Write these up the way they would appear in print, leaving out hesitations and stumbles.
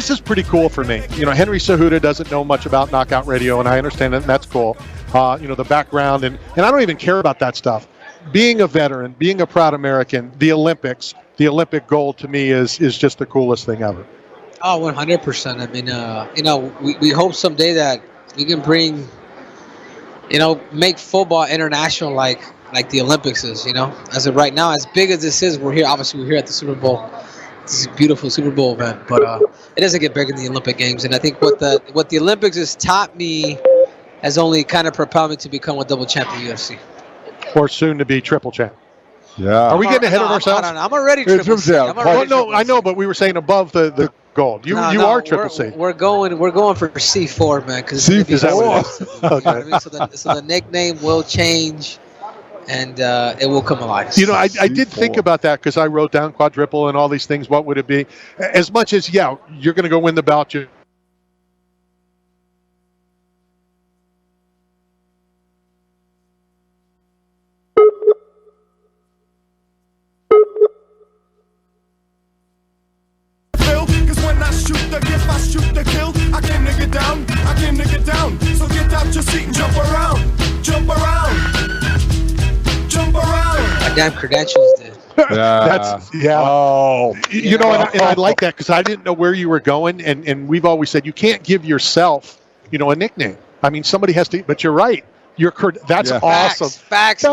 this is pretty cool for me. Henry Cejudo doesn't know much about Knockout Radio, and I understand that, and that's cool. The background, and I don't even care about that stuff. Being a veteran, being a proud American, the Olympics, the Olympic gold to me is just the coolest thing ever. Oh, 100%. I mean, we hope someday that we can bring, make football international like the Olympics is, As of right now, as big as this is, we're here at the Super Bowl. This is a beautiful Super Bowl event, but it doesn't get bigger than the Olympic Games. And I think what the Olympics has taught me has only kind of propelled me to become a double champ in UFC. Or soon to be triple champ. Yeah. Are we getting ahead of ourselves? I'm already triple C. I know, but we were saying above the gold. You are triple C. We're going for C4, man. C4. Okay. So the nickname will change, and it will come alive. I did think about that because I wrote down quadruple and all these things. What would it be? As much as, you're going to go win the belt. So get out your seat and jump around. My damn credentials did. Oh. And I like that because I didn't know where you were going, and we've always said you can't give yourself, a nickname. I mean, somebody has to, but you're right. That's awesome. Facts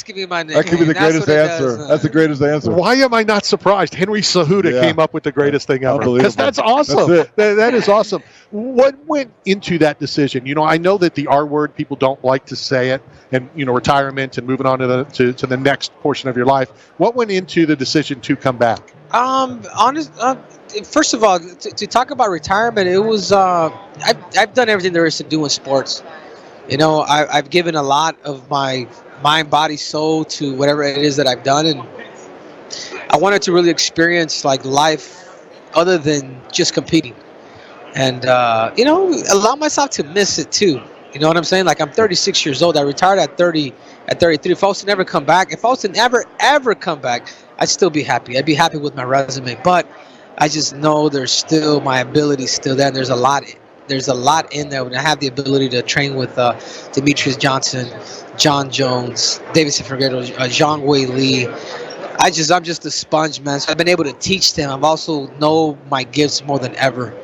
give me my nickname. That could be the greatest answer. That's the greatest answer. Why am I not surprised? Henry Cejudo came up with the greatest thing ever. Because that's awesome. That is awesome. What went into that decision? I know that the R word, people don't like to say it, and retirement and moving on to the next portion of your life. What went into the decision to come back? First of all, to talk about retirement, it was I've done everything there is to do in sports. I've given a lot of my mind, body, soul to whatever it is that I've done, and I wanted to really experience life other than just competing, and allow myself to miss it too. You know what I'm saying? I'm 36 years old. I retired at 33. If I was to never come back, if I was to never ever come back, I'd still be happy. I'd be happy with my resume, but I just know there's still my ability still there. And there's a lot in there when I have the ability to train with Demetrius Johnson, John Jones, Davidson Figueroa, Zhang Wei Li. I'm just a sponge, man. So I've been able to teach them. I've also know my gifts more than ever.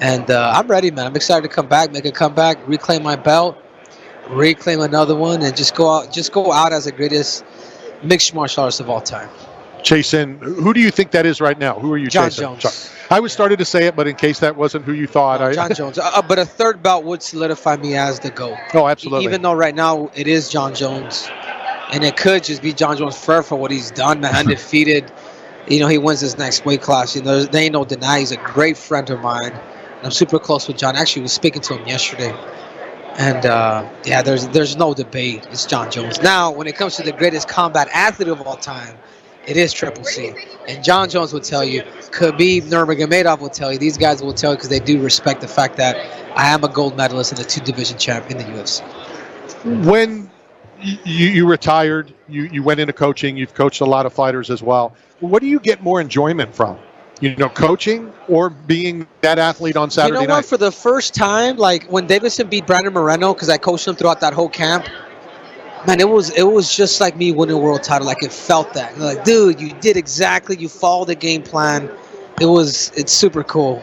And I'm ready, man. I'm excited to come back, make a comeback, reclaim my belt, reclaim another one, and just go out as the greatest mixed martial artist of all time. Chasing, who do you think that is right now? Who are you chasing? John Jones. I was started to say it, but in case that wasn't who you thought. John Jones. But a third belt would solidify me as the GOAT. Oh, absolutely. Even though right now it is John Jones. And it could just be John Jones for what he's done, man. Undefeated. He wins his next weight class. There ain't no deny. He's a great friend of mine. I'm super close with John. Actually, was speaking to him yesterday. And, there's no debate. It's John Jones. Now, when it comes to the greatest combat athlete of all time, it is Triple C. And John Jones will tell you, Khabib Nurmagomedov will tell you, these guys will tell you because they do respect the fact that I am a gold medalist and a 2-division champ in the UFC. When you retired, you went into coaching, you've coached a lot of fighters as well. What do you get more enjoyment from? Coaching or being that athlete on Saturday night? For the first time, when Davidson beat Brandon Moreno, because I coached him throughout that whole camp, man, it was just like me winning a world title. It felt that. Dude, you did exactly. You followed the game plan. It's super cool.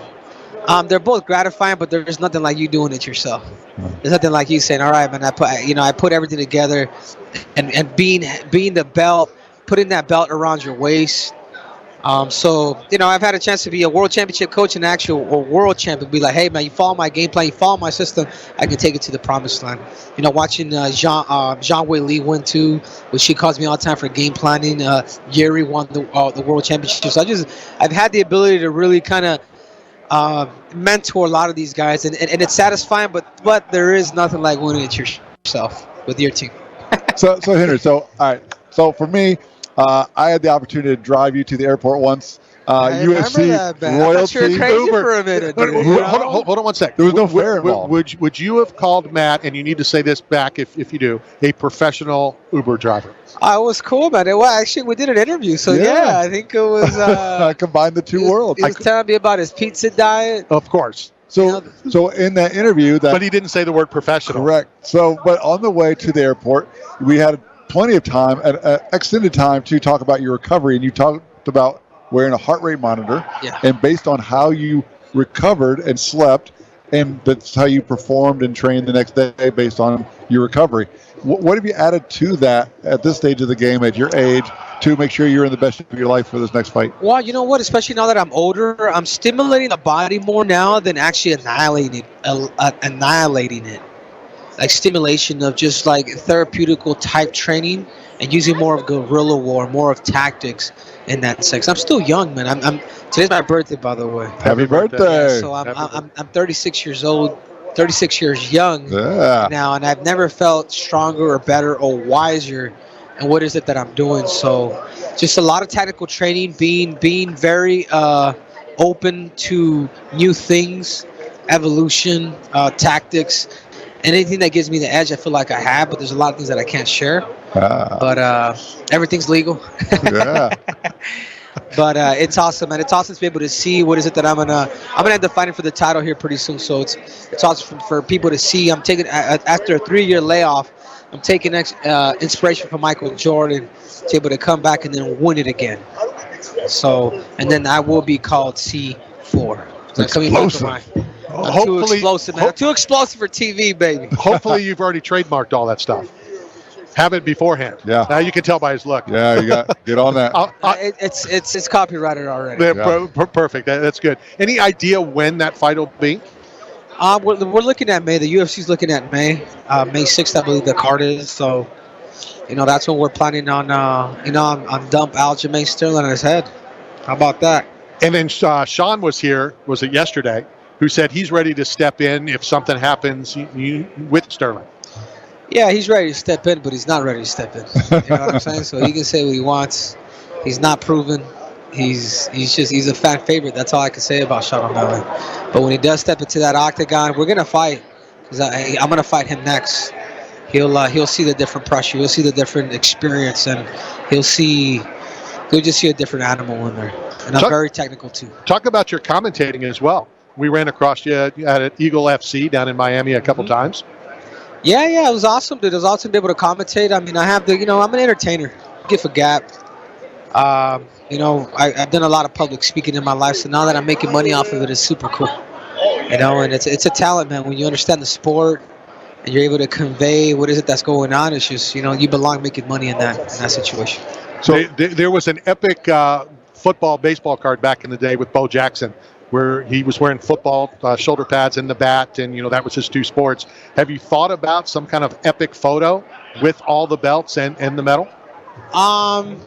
They're both gratifying, but there's nothing like you doing it yourself. There's nothing like you saying, "All right, man, I put everything together," and being the belt, putting that belt around your waist. I've had a chance to be a world championship coach and actually a world champion. Be like, hey, man, you follow my game plan, you follow my system, I can take it to the promised land. Watching Zhang Wei Li win too, which she calls me all the time for game planning. Yuri won the world championship. So I've had the ability to really kind of mentor a lot of these guys, and it's satisfying. But there is nothing like winning it yourself with your team. So Henry, all right. So for me, I had the opportunity to drive you to the airport once UFC royalty. For a minute, hold on one sec. There was no fair involved. Would you have called Matt, and you need to say this back if you do, a professional Uber driver? It was cool, man. Actually, we did an interview, so yeah I think it was. I combined the two worlds. He was telling me about his pizza diet. Of course. So in that interview, but he didn't say the word professional. Correct. So, but on the way to the airport, we had plenty of time, extended time, to talk about your recovery, and you talked about wearing a heart rate monitor, and based on how you recovered and slept, and that's how you performed and trained the next day based on your recovery. What have you added to that at this stage of the game, at your age, to make sure you're in the best shape of your life for this next fight? Well, you know what? Especially now that I'm older, I'm stimulating the body more now than actually annihilating it. Like stimulation of just like therapeutical type training and using more of guerrilla war, more of tactics in that sense. I'm still young, man. Today's my birthday, by the way. Happy birthday! So I'm 36 years old. 36 years young now, and I've never felt stronger or better or wiser in what is it that I'm doing. So just a lot of tactical training, being very open to new things, evolution, tactics, anything that gives me the edge. I feel like I have, but there's a lot of things that I can't share. But everything's legal. Yeah. But it's awesome, man. It's awesome to be able to see what is it that I'm gonna end up fighting for the title here pretty soon. So it's awesome for people to see. I'm taking after a 3-year layoff. I'm taking inspiration from Michael Jordan to be able to come back and then win it again. So and then I will be called C4. Too explosive, man. Too explosive for TV, baby. Hopefully you've already trademarked all that stuff. Have it beforehand. Yeah. Now you can tell by his look. Yeah, you got get on that. It's copyrighted already. Perfect. That's good. Any idea when that fight will be? We're looking at May. The UFC's looking at May. May 6th, I believe the card is. So, that's when we're planning on. On dump Aljamain Sterling on his head. How about that? And then Sean was here. Was it yesterday? Who said he's ready to step in if something happens with Sterling. Yeah, he's ready to step in, but he's not ready to step in. You know what I'm saying? So he can say what he wants. He's not proven. He's a fan favorite. That's all I can say about Sean O'Malley. But when he does step into that octagon, we're gonna fight. Because I'm gonna fight him next. He'll see the different pressure. He'll see the different experience, and he'll just see a different animal in there. And I'm very technical too. Talk about your commentating as well. We ran across you at Eagle FC down in Miami a couple times. Yeah, it was awesome, dude. It was awesome to be able to commentate. I mean, I'm an entertainer. Give a gap. I've done a lot of public speaking in my life, so now that I'm making money off of it, it's super cool. And it's a talent, man. When you understand the sport and you're able to convey what is it that's going on, it's just, you belong making money in that situation. So there was an epic football, baseball card back in the day with Bo Jackson, where he was wearing football shoulder pads and the bat, and that was his two sports. Have you thought about some kind of epic photo with all the belts and the medal? I'm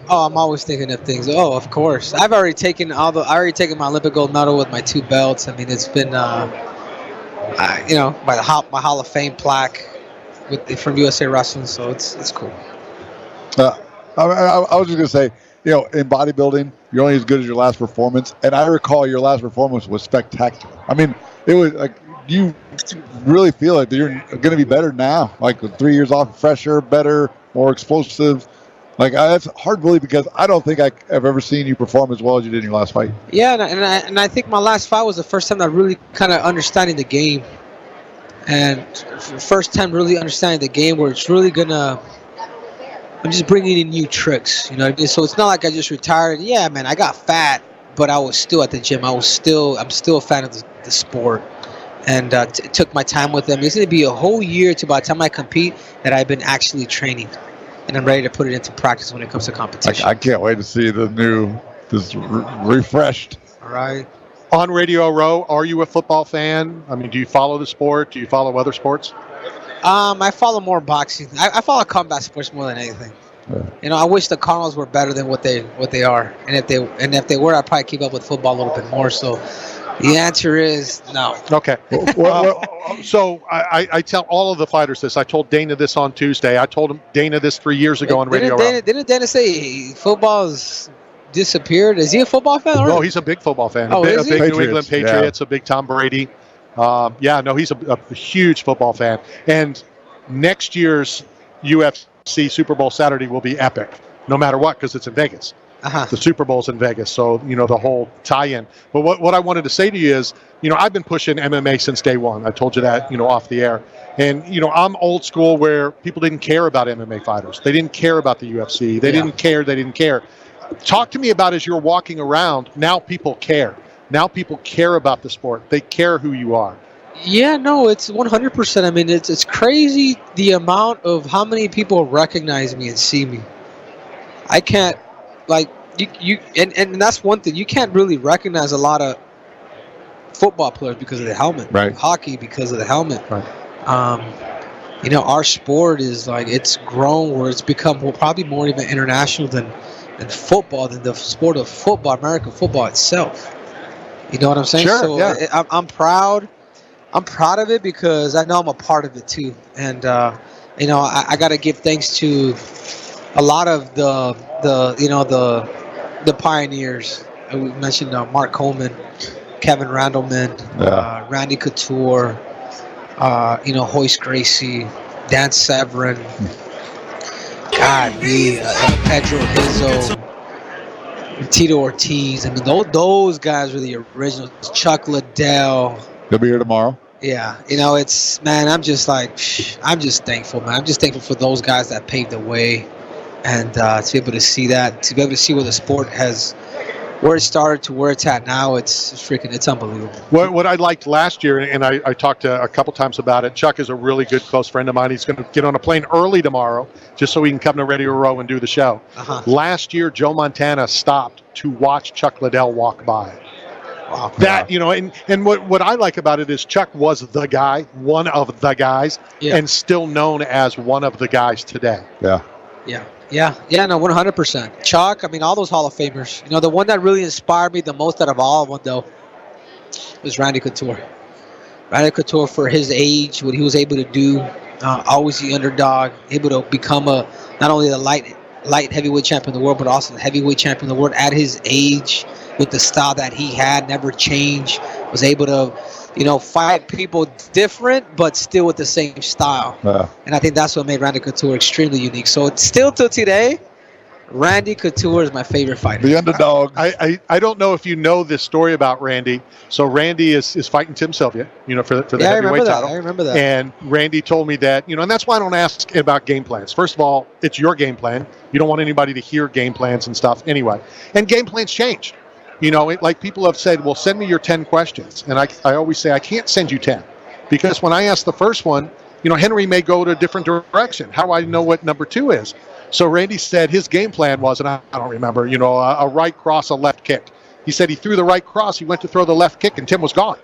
always thinking of things. Oh, of course. I've already taken my Olympic gold medal with my 2 belts. I mean, it's been my Hall of Fame plaque from USA Wrestling, so it's cool. I was just gonna say, in bodybuilding, you're only as good as your last performance. And I recall your last performance was spectacular. I mean, it was like you really feel like you're going to be better now. Like with 3 years off, fresher, better, more explosive. Like that's hard to believe because I don't think I've ever seen you perform as well as you did in your last fight. Yeah, and I think my last fight was the first time I really kind of understanding the game. And first time really understanding the game where it's really going to... I'm just bringing in new tricks, So it's not like I just retired. Yeah, man, I got fat, but I was still at the gym. I'm still a fan of the sport, and took my time with them. It's going to be a whole year to by the time I compete that I've been actually training, and I'm ready to put it into practice when it comes to competition. I can't wait to see the refreshed. All right. On Radio Row, are you a football fan? I mean, do you follow the sport? Do you follow other sports? I follow more boxing. I follow combat sports more than anything. Yeah. I wish the Cardinals were better than what they are, and if they were, I'd probably keep up with football a little bit more. So, the answer is no. Okay. So I tell all of the fighters this. I told Dana this on Tuesday. I told Dana this 3 years ago on Radio Row. Didn't Dana say football is disappeared. Is he a football fan? No, he's a big football fan. Oh, a big Patriots. New England Patriots, a big Tom Brady. He's a huge football fan. And next year's UFC Super Bowl Saturday will be epic, no matter what, because it's in Vegas. The Super Bowl's in Vegas, so the whole tie-in. But what I wanted to say to you is, I've been pushing MMA since day one. I told you that, off the air. And I'm old school where people didn't care about MMA fighters. They didn't care about the UFC. They didn't care. Talk to me about as you're walking around. Now people care. Now people care about the sport. They care who you are. Yeah, no, it's 100%. I mean, it's crazy the amount of how many people recognize me and see me. I can't. Like and that's one thing. You can't really recognize a lot of football players because of the helmet. Right. Hockey because of the helmet. Right. Our sport is it's grown where it's become probably more even international than football, than the sport of football, American football itself. You know what I'm saying? Sure. So yeah. I'm proud. I'm proud of it because I know I'm a part of it too. And I got to give thanks to a lot of the pioneers. We mentioned Mark Coleman, Kevin Randleman, Randy Couture, Hoist Gracie, Dan Severin, Pedro Hizzo, Tito Ortiz. I mean, those guys were the originals. Chuck Liddell. They'll be here tomorrow. Yeah, I'm just thankful, man. I'm just thankful for those guys that paved the way. And to be able to see that, to be able to see where the sport has, where it started to where it's at now, it's unbelievable. What I liked last year, and I talked a couple times about it, Chuck is a really good close friend of mine. He's going to get on a plane early tomorrow just so he can come to Radio Row and do the show. Last year, Joe Montana stopped to watch Chuck Liddell walk by. Wow. And what I like about it is Chuck was the guy, one of the guys, and still known as one of the guys today. Yeah, no, 100%. Chuck, I mean, all those Hall of Famers. The one that really inspired me the most out of all of them, though, was Randy Couture. Randy Couture, for his age, what he was able to do, always the underdog, able to become not only the light heavyweight champion of the world, but also the heavyweight champion of the world at his age, with the style that he had, never changed, was able to, fight people different, but still with the same style. And I think that's what made Randy Couture extremely unique. So it's still till today, Randy Couture is my favorite fighter. The underdog. I don't know if you know this story about Randy. So Randy is fighting Tim Sylvia, for the heavyweight title. I remember that. And Randy told me that, and that's why I don't ask about game plans. First of all, it's your game plan. You don't want anybody to hear game plans and stuff anyway. And game plans change. Like people have said, well, send me your 10 questions. And I always say, I can't send you 10. Because when I ask the first one, Henry may go to a different direction. How do I know what number 2 is? So Randy said his game plan was, and I don't remember, a right cross, a left kick. He said he threw the right cross, he went to throw the left kick, and Tim was gone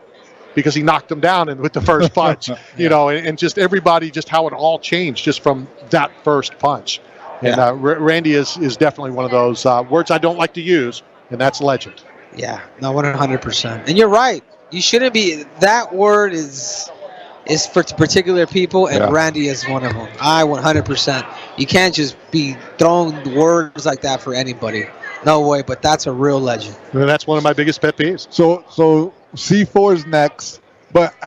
because he knocked him down with the first punch. And just everybody, just how it all changed just from that first punch. And Randy is definitely one of those words I don't like to use, and that's legend. Yeah, no, 100%. And you're right. You shouldn't be. That word is for particular people, and Randy is one of them. 100%. You can't just be throwing words like that for anybody. No way, but that's a real legend. And that's one of my biggest pet peeves. So C4 is next, but